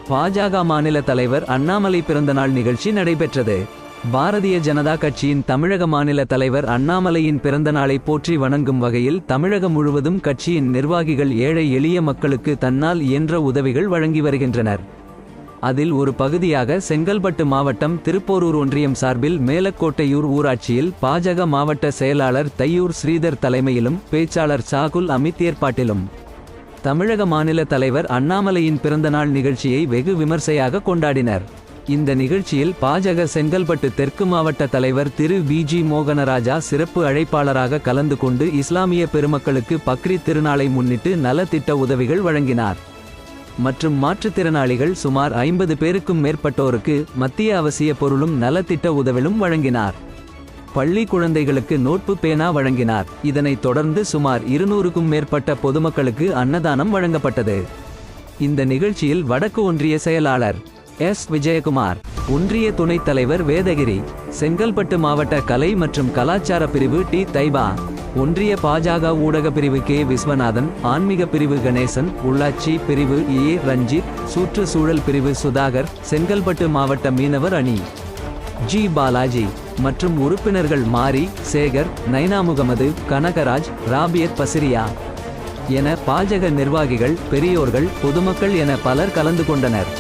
பாஜக மாநில தலைவர் அண்ணாமலை பிறந்தநாள் நிகழ்ச்சி நடைபெற்றது. பாரதிய ஜனதா கட்சியின் தமிழக மாநில தலைவர் அண்ணாமலையின் பிறந்தநாளை போற்றி வணங்கும் வகையில் தமிழகம் முழுவதும் கட்சியின் நிர்வாகிகள் ஏழை எளிய மக்களுக்கு தன்னால் இயன்ற உதவிகள் வழங்கி வருகின்றனர். அதில் ஒரு பகுதியாக செங்கல்பட்டு மாவட்டம் திருப்போரூர் ஒன்றியம் சார்பில் மேலக்கோட்டையூர் ஊராட்சியில் பாஜக மாவட்ட செயலாளர் தையூர் ஸ்ரீதர் தலைமையிலும் பேச்சாளர் சாகுல் அமித் ஏற்பாட்டிலும் தமிழக மாநில தலைவர் அண்ணாமலையின் பிறந்தநாள் நிகழ்ச்சியை வெகு விமர்சையாக கொண்டாடினர். இந்த நிகழ்ச்சியில் பாஜக செங்கல்பட்டு தெற்கு மாவட்ட தலைவர் திரு வி.ஜி. மோகனராஜா சிறப்பு அழைப்பாளராக கலந்து கொண்டு இஸ்லாமிய பெருமக்களுக்கு பக்ரீத் திருநாளை முன்னிட்டு நலத்திட்ட உதவிகள் வழங்கினார். மற்றும் மாற்றுத்திறனாளிகள் சுமார் 50 பேருக்கும் மேற்பட்டோருக்கு மத்திய அவசிய பொருளும் நலத்திட்ட உதவிலும் வழங்கினார். பள்ளி குழந்தைகளுக்கு நோட்பு பேனா வழங்கினார். இதனைத் தொடர்ந்து சுமார் 200க்கும் மேற்பட்ட பொதுமக்களுக்கு அன்னதானம் வழங்கப்பட்டது. இந்த நிகழ்ச்சியில் வடக்கு ஒன்றிய செயலாளர் எஸ். விஜயகுமார், ஒன்றிய துணைத் தலைவர் வேதகிரி, செங்கல்பட்டு மாவட்ட கலை மற்றும் கலாச்சார பிரிவு டி. தைபா, ஒன்றிய பாஜக ஊடக பிரிவு கே. விஸ்வநாதன், ஆன்மீக பிரிவு கணேசன், உள்ளாட்சி பிரிவு ஏ. ரஞ்சித், சுற்றுச்சூழல் பிரிவு சுதாகர், செங்கல்பட்டு மாவட்ட மீனவர் அணி ஜி. பாலாஜி மற்றும் உறுப்பினர்கள் மாரி, சேகர், நைனா முகமது, கனகராஜ், ராபியத் பசிரியா என பாஜக நிர்வாகிகள், பெரியோர்கள், பொதுமக்கள் என பலர் கலந்து கொண்டனர்.